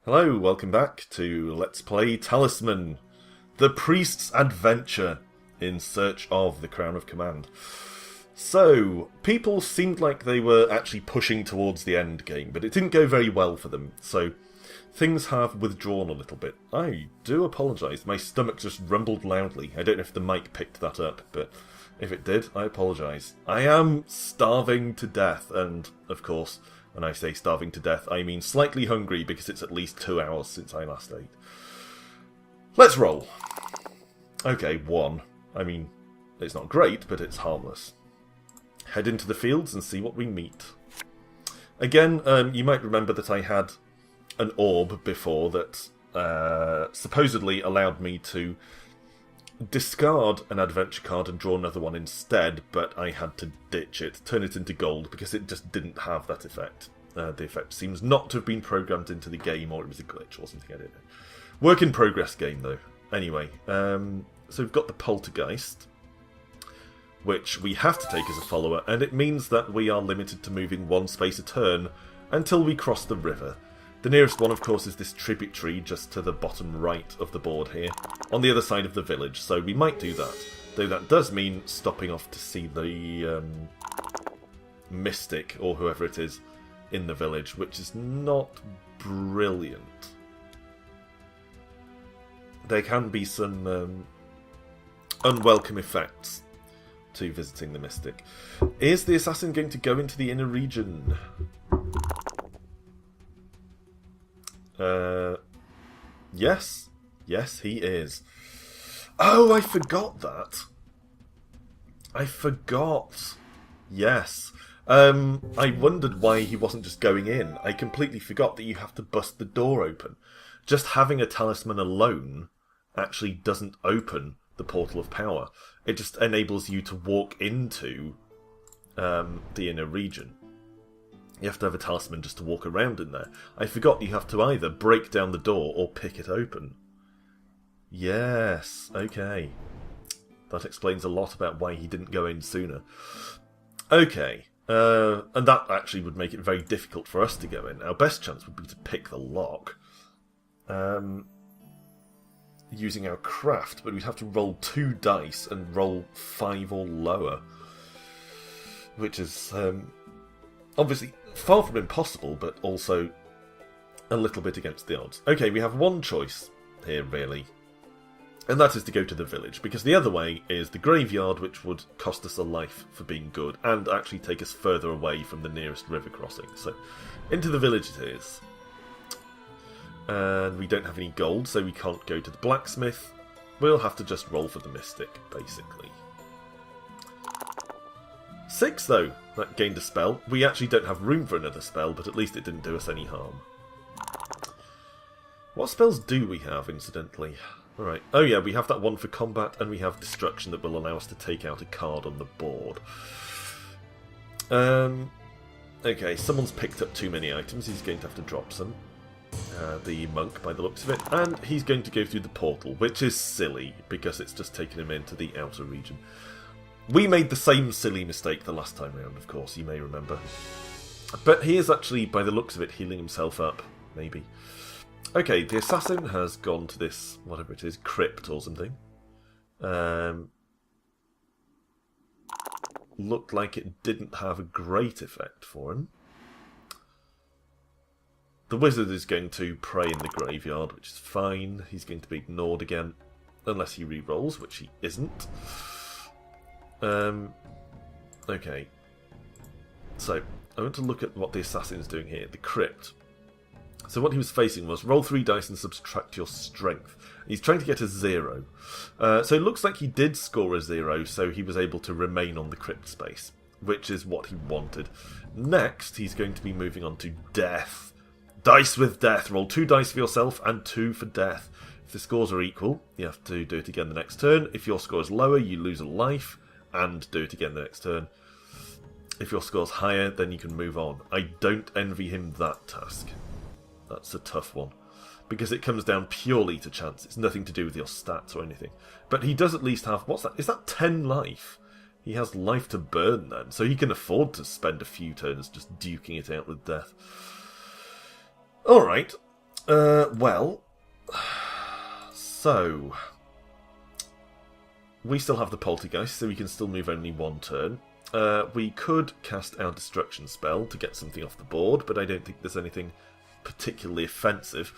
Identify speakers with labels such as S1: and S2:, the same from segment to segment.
S1: Hello, welcome back to Let's Play Talisman, the priest's adventure in search of the Crown of Command. So, people seemed like they were actually pushing towards the end game, but it didn't go very well for them, so things have withdrawn a little bit. I do apologise, my stomach just rumbled loudly. I don't know if the mic picked that up, but if it did, I apologise. I am starving to death, and, of course, when I say starving to death, I mean slightly hungry because it's at least 2 hours since I last ate. Let's roll. Okay, 1. I mean, it's not great, but it's harmless. Head into the fields and see what we meet. Again, you might remember that I had an orb before that supposedly allowed me to discard an adventure card and draw another one instead, but I had to ditch it, turn it into gold, because it just didn't have that effect. The effect seems not to have been programmed into the game, or it was a glitch or something, I don't know. Work in progress game, though. Anyway, so we've got the Poltergeist, which we have to take as a follower, and it means that we are limited to moving 1 space a turn until we cross the river. The nearest one, of course, is this tributary just to the bottom right of the board here, on the other side of the village, so we might do that. Though that does mean stopping off to see the mystic, or whoever it is, in the village, which is not brilliant. There can be some unwelcome effects to visiting the mystic. Is the assassin going to go into the inner region? Yes. Yes, he is. Oh, I forgot that. I forgot. Yes. I wondered why he wasn't just going in. I completely forgot that you have to bust the door open. Just having a talisman alone actually doesn't open the Portal of Power. It just enables you to walk into the inner region. You have to have a talisman just to walk around in there. I forgot you have to either break down the door or pick it open. Yes, okay. That explains a lot about why he didn't go in sooner. Okay, and that actually would make it very difficult for us to go in. Our best chance would be to pick the lock. Using our craft, but we'd have to roll 2 dice and roll 5 or lower. Which is obviously far from impossible, but also a little bit against the odds. Okay, we have one choice here, really. And that is to go to the village, because the other way is the graveyard, which would cost us a life for being good, and actually take us further away from the nearest river crossing. So, into the village it is. And we don't have any gold, so we can't go to the blacksmith. We'll have to just roll for the mystic, basically. 6, though. That gained a spell. We actually don't have room for another spell, but at least it didn't do us any harm. What spells do we have, incidentally? Alright. Oh yeah, we have that one for combat, and we have destruction that will allow us to take out a card on the board. Okay, someone's picked up too many items. He's going to have to drop some. The monk, by the looks of it. And he's going to go through the portal, which is silly, because it's just taken him into the outer region. We made the same silly mistake the last time round, of course, you may remember. But he is actually, by the looks of it, healing himself up, maybe. Okay, the assassin has gone to this, whatever it is, crypt or something. Looked like it didn't have a great effect for him. The wizard is going to pray in the graveyard, which is fine. He's going to be ignored again, unless he re-rolls, which he isn't. Okay. So, I want to look at what the assassin's doing here. The crypt. So what he was facing was, roll 3 dice and subtract your strength. He's trying to get a 0. So it looks like he did score a 0, so he was able to remain on the crypt space, which is what he wanted. Next, he's going to be moving on to death. Dice with death. Roll 2 dice for yourself and 2 for death. If the scores are equal, you have to do it again the next turn. If your score is lower, you lose a life and do it again the next turn. If your score's higher, then you can move on. I don't envy him that task. That's a tough one, because it comes down purely to chance. It's nothing to do with your stats or anything. But he does at least have... What's that? Is that 10 life? He has life to burn then, so he can afford to spend a few turns just duking it out with death. Alright. Well. So. We still have the Poltergeist, so we can still move only one turn. We could cast our Destruction spell to get something off the board, but I don't think there's anything particularly offensive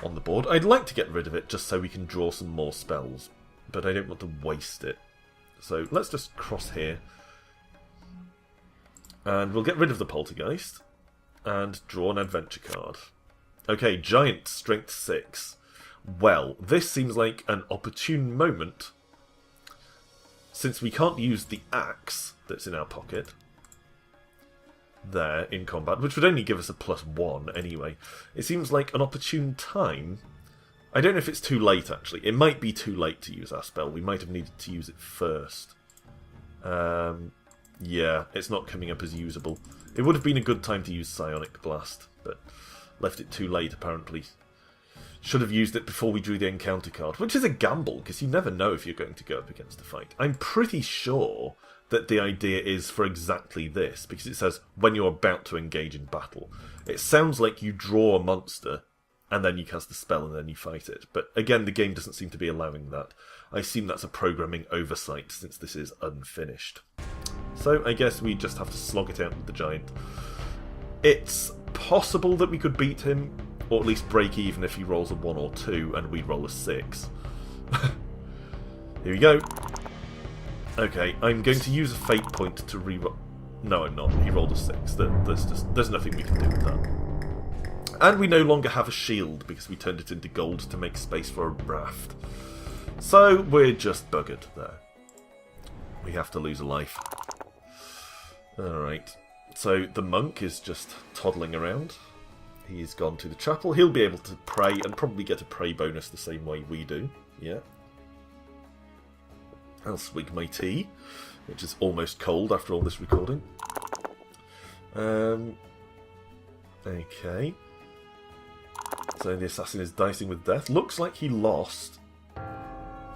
S1: on the board. I'd like to get rid of it just so we can draw some more spells, but I don't want to waste it. So let's just cross here. And we'll get rid of the Poltergeist and draw an adventure card. Okay, Giant, Strength 6. Well, this seems like an opportune moment, since we can't use the axe that's in our pocket there in combat, which would only give us a +1 anyway. It seems like an opportune time. I don't know if it's too late, actually. It might be too late to use our spell. We might have needed to use it first. Yeah, it's not coming up as usable. It would have been a good time to use Psionic Blast, but left it too late, apparently. Should have used it before we drew the encounter card, which is a gamble, because you never know if you're going to go up against a fight. I'm pretty sure that the idea is for exactly this, because it says, when you're about to engage in battle. It sounds like you draw a monster, and then you cast the spell and then you fight it. But again, the game doesn't seem to be allowing that. I assume that's a programming oversight, since this is unfinished. So I guess we just have to slog it out with the Giant. It's possible that we could beat him, or at least break even if he rolls a 1 or 2 and we roll a 6. Here we go. Okay, I'm going to use a fate point to re-roll. No, I'm not. He rolled a 6. There's nothing we can do with that. And we no longer have a shield because we turned it into gold to make space for a raft. So we're just buggered there. We have to lose a life. Alright. So the monk is just toddling around. He's gone to the chapel. He'll be able to pray and probably get a pray bonus the same way we do. Yeah. I'll swig my tea, which is almost cold after all this recording. Okay. So the assassin is dicing with death. Looks like he lost.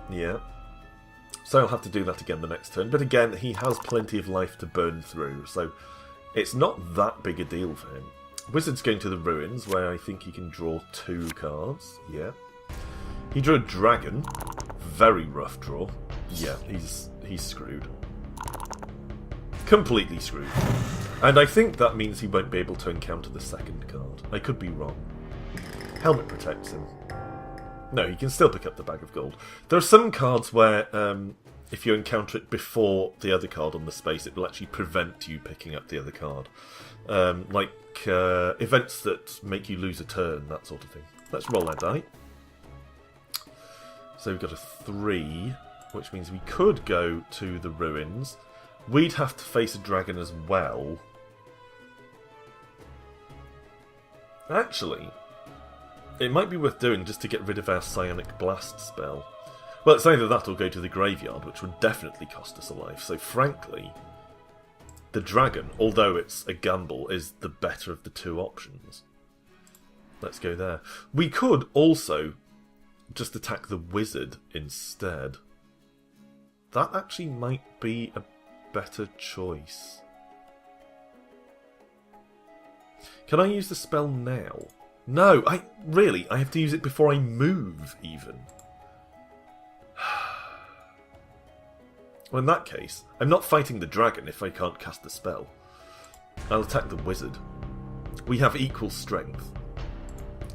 S1: Yeah. So I'll have to do that again the next turn. But again, he has plenty of life to burn through, so it's not that big a deal for him. Wizard's going to the ruins, where I think he can draw 2 cards. Yeah. He drew a dragon. Very rough draw. Yeah, he's screwed. Completely screwed. And I think that means he won't be able to encounter the second card. I could be wrong. Helmet protects him. No, he can still pick up the bag of gold. There are some cards where, if you encounter it before the other card on the space, it will actually prevent you picking up the other card. Like events that make you lose a turn, that sort of thing. Let's roll our die. So we've got a 3, which means we could go to the ruins. We'd have to face a dragon as well. Actually, it might be worth doing just to get rid of our Psionic Blast spell. Well, it's either that or go to the graveyard, which would definitely cost us a life. So frankly, the dragon, although it's a gamble, is the better of the 2 options. Let's go there. We could also just attack the wizard instead. That actually might be a better choice. Can I use the spell now? No, I have to use it before I move, even. Well, in that case, I'm not fighting the dragon if I can't cast the spell. I'll attack the wizard. We have equal strength.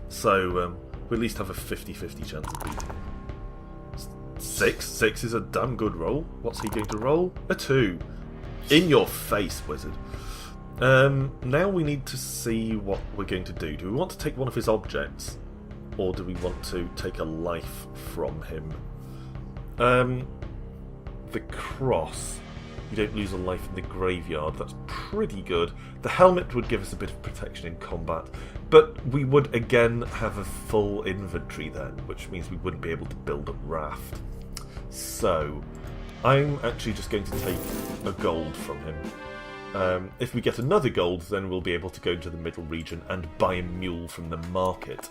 S1: So, we at least have a 50-50 chance of beating him. 6? 6 is a damn good roll. What's he going to roll? A 2. In your face, wizard. Now we need to see what we're going to do. Do we want to take one of his objects? Or do we want to take a life from him? The cross. You don't lose a life in the graveyard. That's pretty good. The helmet would give us a bit of protection in combat. But we would again have a full inventory then, which means we wouldn't be able to build a raft. So, I'm actually just going to take a gold from him. If we get another gold, then we'll be able to go into the middle region and buy a mule from the market,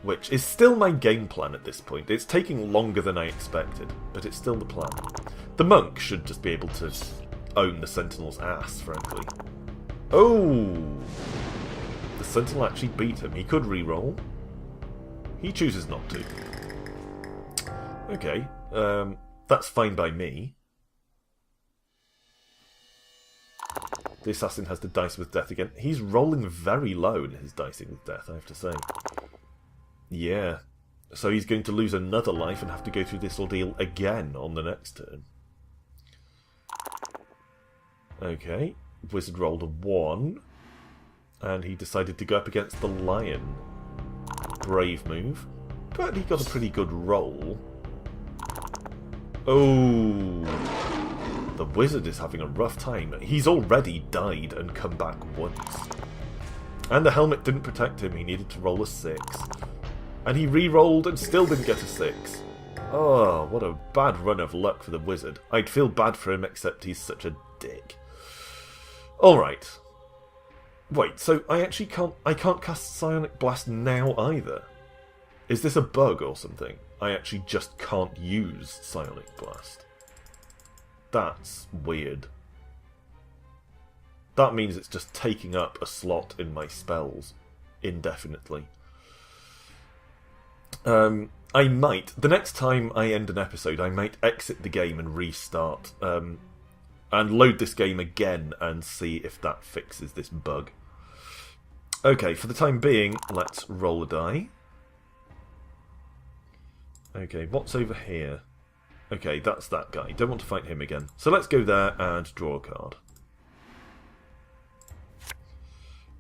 S1: which is still my game plan at this point. It's taking longer than I expected, but it's still the plan. The monk should just be able to own the Sentinel's ass, frankly. Oh! The Sentinel actually beat him. He could re-roll. He chooses not to. Okay, that's fine by me. The assassin has to dice with death again. He's rolling very low in his dicing with death, I have to say. Yeah. So he's going to lose another life and have to go through this ordeal again on the next turn. Okay. Wizard rolled a 1. And he decided to go up against the lion. Brave move. But he got a pretty good roll. Oh! The wizard is having a rough time. He's already died and come back once. And the helmet didn't protect him. He needed to roll a 6. And he re-rolled and still didn't get a 6. Oh, what a bad run of luck for the wizard. I'd feel bad for him, except he's such a dick. Alright. Wait, so I can't cast Psionic Blast now either. Is this a bug or something? I actually just can't use Psionic Blast. That's weird. That means it's just taking up a slot in my spells indefinitely. I might, the next time I end an episode, I might exit the game and restart, and load this game again and see if that fixes this bug. Okay, for the time being, let's roll a die. Okay, what's over here? Okay, that's that guy. Don't want to fight him again. So let's go there and draw a card.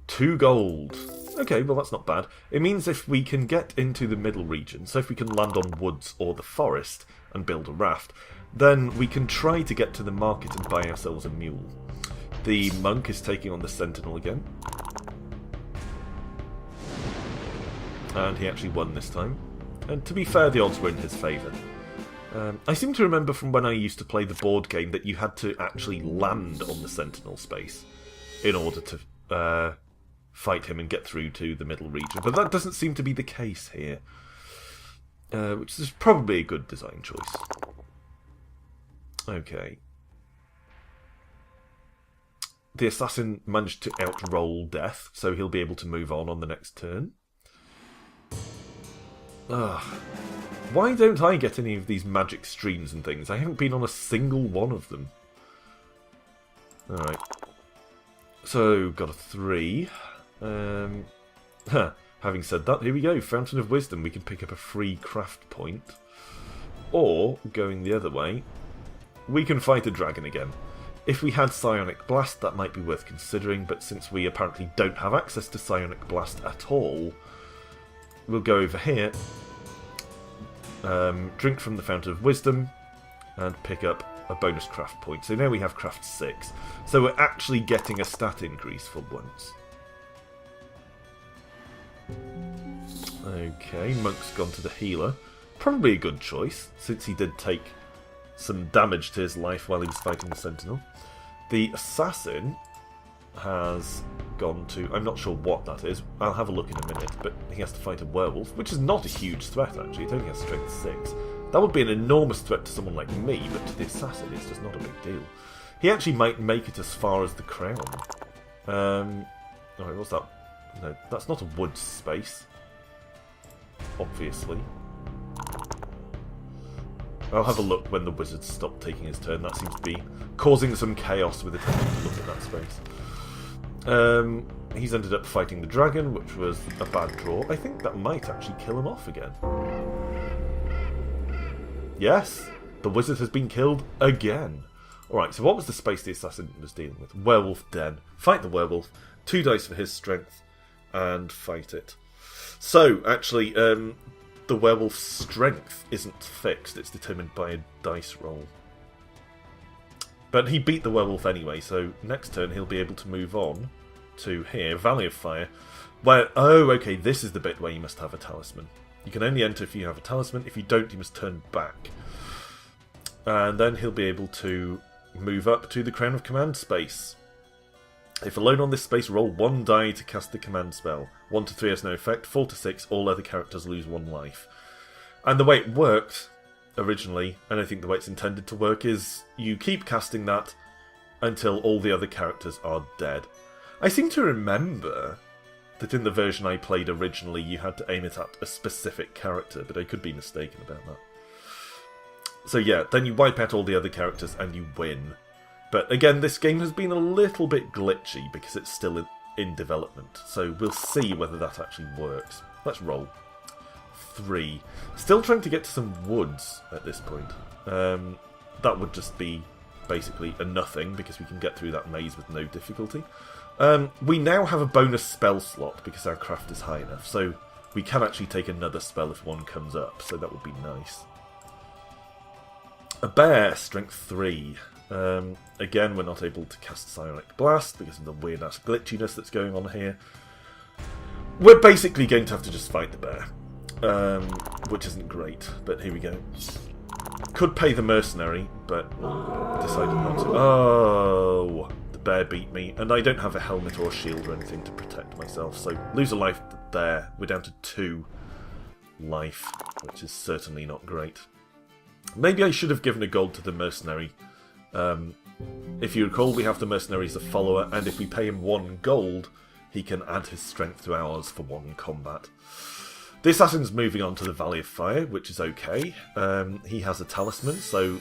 S1: 2 gold. Okay, well that's not bad. It means if we can get into the middle region, so if we can land on woods or the forest and build a raft, then we can try to get to the market and buy ourselves a mule. The monk is taking on the sentinel again. And he actually won this time. And to be fair, the odds were in his favour. I seem to remember from when I used to play the board game that you had to actually land on the sentinel space in order to fight him and get through to the middle region. But that doesn't seem to be the case here. Which is probably a good design choice. Okay. The assassin managed to outroll death, so he'll be able to move on the next turn. Ugh. Why don't I get any of these magic streams and things? I haven't been on a single one of them. Alright. So, got a 3. Having said that, here we go. Fountain of Wisdom. We can pick up a free craft point. Or, going the other way, we can fight a dragon again. If we had Psionic Blast, that might be worth considering, but since we apparently don't have access to Psionic Blast at all, we'll go over here, drink from the Fountain of Wisdom, and pick up a bonus craft point. So now we have craft 6. So we're actually getting a stat increase for once. Okay, Monk's gone to the healer. Probably a good choice, since he did take some damage to his life while he was fighting the Sentinel. The assassin has gone to... I'm not sure what that is. I'll have a look in a minute, but he has to fight a werewolf, which is not a huge threat, actually. It only has strength 6. That would be an enormous threat to someone like me, but to the assassin it's just not a big deal. He actually might make it as far as the crown. Alright, what's that? No, that's not a wood space. Obviously. I'll have a look when the wizard stopped taking his turn. That seems to be causing some chaos with attempting to look at that space. He's ended up fighting the dragon, which was a bad draw. I think that might actually kill him off again. Yes, the wizard has been killed again. Alright, so what was the space the assassin was dealing with? Werewolf den. Fight the werewolf. 2 dice for his strength. And fight it. So, actually, the werewolf's strength isn't fixed. It's determined by a dice roll. But he beat the werewolf anyway, so next turn he'll be able to move on to here, Valley of Fire, where... Oh, okay, this is the bit where you must have a talisman. You can only enter if you have a talisman. If you don't, you must turn back. And then he'll be able to move up to the Crown of Command space. If alone on this space, roll 1 die to cast the command spell. 1 to 3 has no effect. 4 to 6, all other characters lose 1 life. And the way it worked originally, and I think the way it's intended to work, is you keep casting that, until all the other characters are dead. I seem to remember that in the version I played originally you had to aim it at a specific character, but I could be mistaken about that. So yeah, then you wipe out all the other characters and you win. But again, this game has been a little bit glitchy because it's still in development, so we'll see whether that actually works. Let's roll. 3. Still trying to get to some woods at this point. That would just be basically a nothing because we can get through that maze with no difficulty. We now have a bonus spell slot because our craft is high enough, so we can actually take another spell if one comes up, so that would be nice. A bear, strength 3. Again, we're not able to cast Psionic Blast because of the weird-ass glitchiness that's going on here. We're basically going to have to just fight the bear, which isn't great, but here we go. Could pay the mercenary, but decided not to. Oh, the bear beat me, and I don't have a helmet or a shield or anything to protect myself, so lose a life there. We're down to 2 life, which is certainly not great. Maybe I should have given a gold to the mercenary. If you recall, we have the mercenary as a follower, and if we pay him 1 gold, he can add his strength to ours for 1 combat. The assassin's moving on to the Valley of Fire, which is okay. He has a talisman, so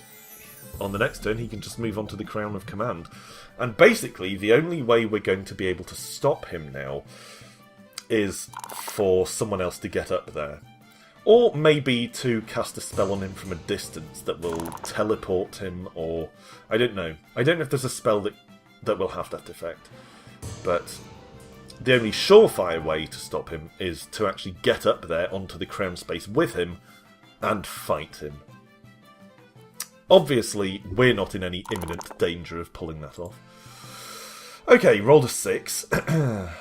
S1: on the next turn he can just move on to the Crown of Command. And basically, the only way we're going to be able to stop him now is for someone else to get up there. Or maybe to cast a spell on him from a distance that will teleport him, or... I don't know. I don't know if there's a spell that will have that effect. But the only surefire way to stop him is to actually get up there onto the crown space with him and fight him. Obviously, we're not in any imminent danger of pulling that off. Okay, rolled a 6.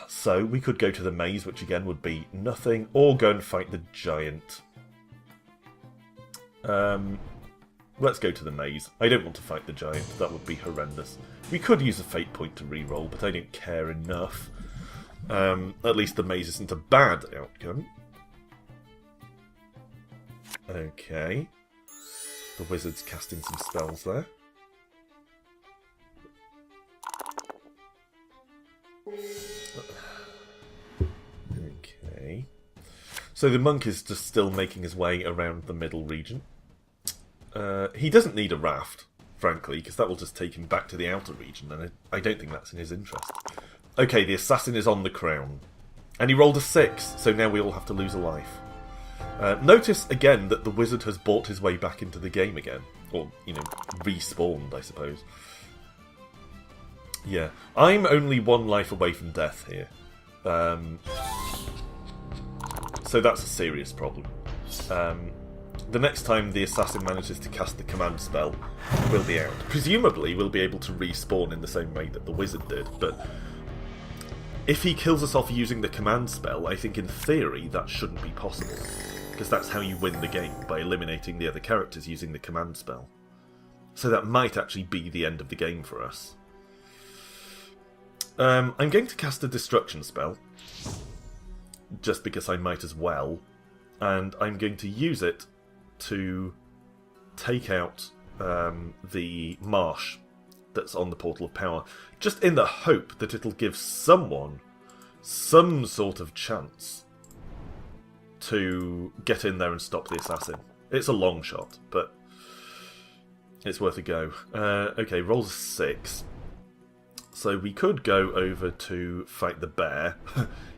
S1: So we could go to the maze, which again would be nothing, or go and fight the giant. Let's go to the maze. I don't want to fight the giant, that would be horrendous. We could use a fate point to reroll, but I don't care enough. At least the maze isn't a bad outcome. Okay. The wizard's casting some spells there. Okay. So the monk is just still making his way around the middle region. He doesn't need a raft, frankly, because that will just take him back to the outer region, and I don't think that's in his interest. Okay, the assassin is on the crown. And he rolled a 6, so now we all have to lose a life. Notice, again, that the wizard has bought his way back into the game again. Or, you know, respawned, I suppose. Yeah. I'm only 1 life away from death here. So that's a serious problem. The next time the assassin manages to cast the command spell, we'll be out. Presumably, we'll be able to respawn in the same way that the wizard did, but if he kills us off using the command spell, I think in theory that shouldn't be possible. Because that's how you win the game, by eliminating the other characters using the command spell. So that might actually be the end of the game for us. I'm going to cast a destruction spell, just because I might as well, and I'm going to use it to take out the marsh that's on the Portal of Power, just in the hope that it'll give someone some sort of chance to get in there and stop the assassin. It's a long shot, but it's worth a go. Okay, rolls a 6. So we could go over to fight the bear.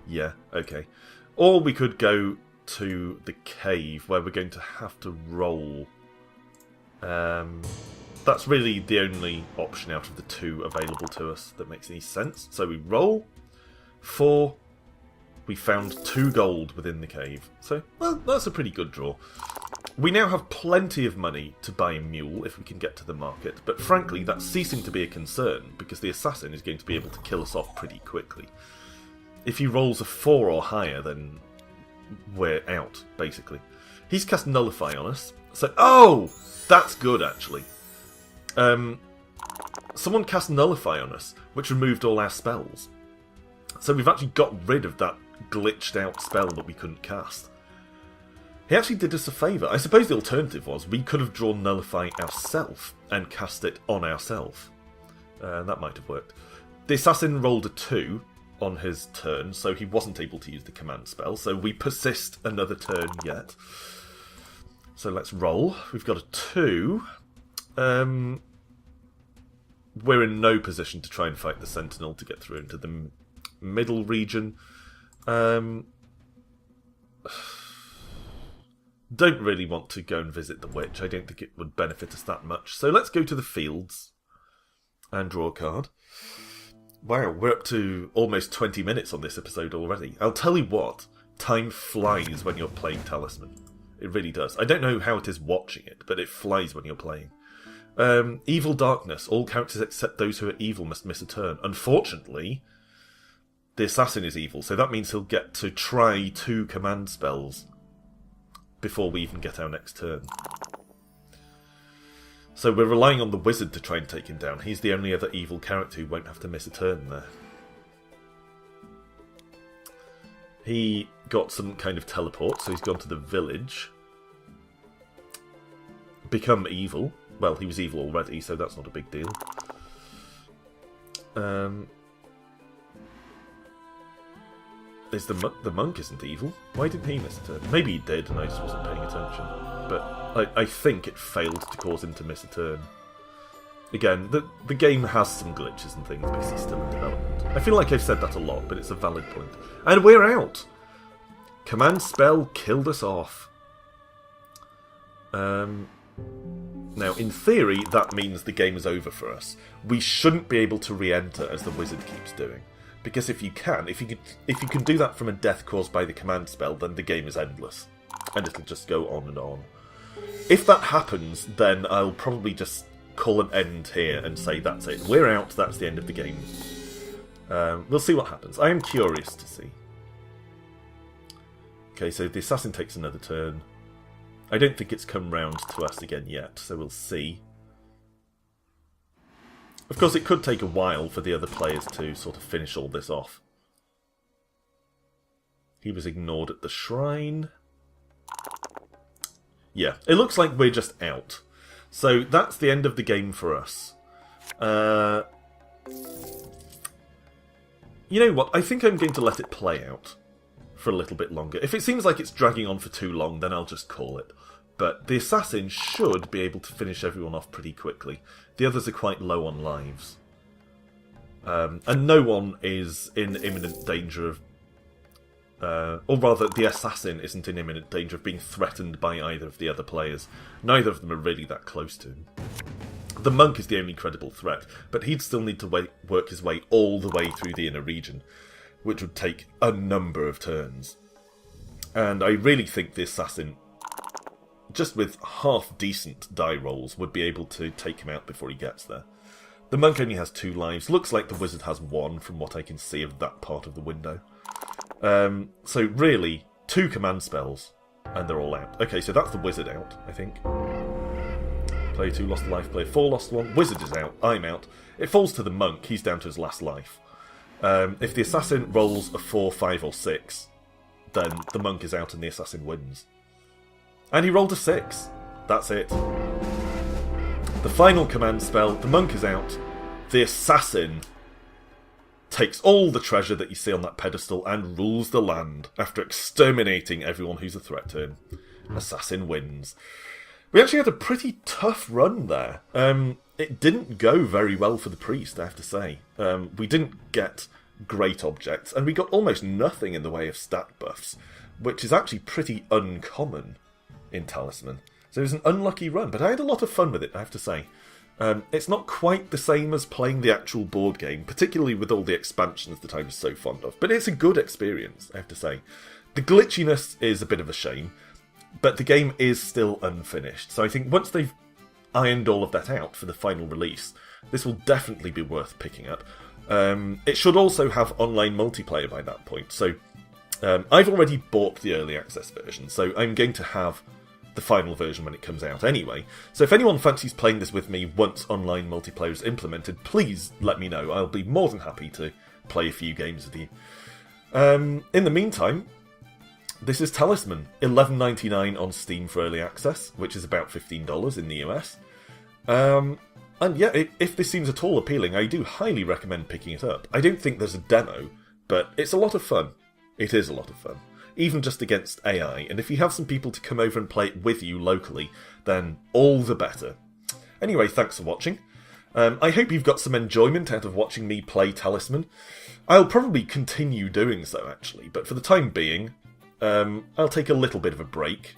S1: Yeah, okay. Or we could go to the cave, where we're going to have to roll. That's really the only option out of the 2 available to us that makes any sense. So we roll. 4. We found 2 gold within the cave. So, well, that's a pretty good draw. We now have plenty of money to buy a mule if we can get to the market, but frankly that's ceasing to be a concern because the assassin is going to be able to kill us off pretty quickly. If he rolls a 4 or higher, then we're out, basically. He's cast Nullify on us. So, oh! That's good, actually. Someone cast Nullify on us, which removed all our spells. So we've actually got rid of that glitched out spell that we couldn't cast. He actually did us a favour. I suppose the alternative was we could have drawn Nullify ourselves and cast it on ourselves. That might have worked. The assassin rolled a 2 on his turn, so he wasn't able to use the command spell. So we persist another turn yet. So let's roll. We've got a 2. We're in no position to try and fight the Sentinel to get through into the middle region. Don't really want to go and visit the witch. I don't think it would benefit us that much. So let's go to the fields and draw a card. Wow, we're up to almost 20 minutes on this episode already. I'll tell you what, time flies when you're playing Talisman. It really does. I don't know how it is watching it, but it flies when you're playing. Evil Darkness. All characters except those who are evil must miss a turn. Unfortunately, the assassin is evil, so that means he'll get to try 2 command spells before we even get our next turn. So we're relying on the wizard to try and take him down. He's the only other evil character who won't have to miss a turn there. He got some kind of teleport, so he's gone to the village. Become evil. Well, he was evil already, so that's not a big deal. Is the monk isn't evil? Why didn't he miss a turn? Maybe he did, and I just wasn't paying attention. But I think it failed to cause him to miss a turn. Again, the game has some glitches and things because he's still in development. I feel like I've said that a lot, but it's a valid point. And we're out! Command spell killed us off. Now, in theory, that means the game is over for us. We shouldn't be able to re-enter as the wizard keeps doing. Because if you can do that from a death caused by the command spell, then the game is endless. And it'll just go on and on. If that happens, then I'll probably just call an end here and say that's it. We're out, that's the end of the game. We'll see what happens. I am curious to see. Okay, so the assassin takes another turn. I don't think it's come round to us again yet, so we'll see. Of course, it could take a while for the other players to sort of finish all this off. He was ignored at the shrine. Yeah, it looks like we're just out. So that's the end of the game for us. You know what? I think I'm going to let it play out for a little bit longer. If it seems like it's dragging on for too long, then I'll just call it. But the assassin should be able to finish everyone off pretty quickly. The others are quite low on lives. And no one is in imminent danger of... or rather, the assassin isn't in imminent danger of being threatened by either of the other players. Neither of them are really that close to him. The monk is the only credible threat, but he'd still need to work his way all the way through the inner region, which would take a number of turns. And I really think the assassin, just with half-decent die rolls, would be able to take him out before he gets there. The monk only has 2 lives. Looks like the wizard has 1 from what I can see of that part of the window. So really, 2 command spells, and they're all out. Okay, so that's the wizard out, I think. Player 2 lost a life, player 4 lost 1. Wizard is out, I'm out. It falls to the monk, he's down to his last life. If the assassin rolls a 4, 5 or 6, then the monk is out and the assassin wins. And he rolled a 6. That's it. The final command spell, the monk is out. The assassin takes all the treasure that you see on that pedestal and rules the land after exterminating everyone who's a threat to him. Assassin wins. We actually had a pretty tough run there. It didn't go very well for the priest, I have to say. We didn't get great objects, and we got almost nothing in the way of stat buffs, which is actually pretty uncommon in Talisman. So it was an unlucky run, but I had a lot of fun with it, I have to say. It's not quite the same as playing the actual board game, particularly with all the expansions that I was so fond of, but it's a good experience, I have to say. The glitchiness is a bit of a shame, but the game is still unfinished, so I think once they've ironed all of that out for the final release, this will definitely be worth picking up. It should also have online multiplayer by that point, so I've already bought the early access version, so I'm going to have the final version when it comes out anyway. So if anyone fancies playing this with me once online multiplayer is implemented, please let me know. I'll be more than happy to play a few games with you. In the meantime, this is Talisman, $11.99 on Steam for early access, which is about $15 in the US. And yeah, if this seems at all appealing, I do highly recommend picking it up. I don't think there's a demo, but it's a lot of fun. It is a lot of fun. Even just against AI, and if you have some people to come over and play it with you locally, then all the better. Anyway, thanks for watching. I hope you've got some enjoyment out of watching me play Talisman. I'll probably continue doing so, actually, but for the time being, I'll take a little bit of a break,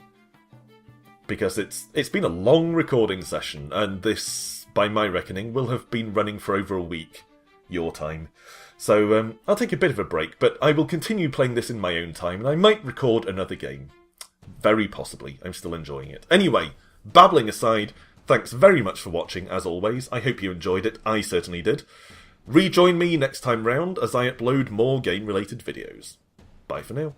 S1: because it's been a long recording session, and this, by my reckoning, will have been running for over a week, your time. So I'll take a bit of a break, but I will continue playing this in my own time, and I might record another game. Very possibly. I'm still enjoying it. Anyway, babbling aside, thanks very much for watching, as always. I hope you enjoyed it. I certainly did. Rejoin me next time round as I upload more game-related videos. Bye for now.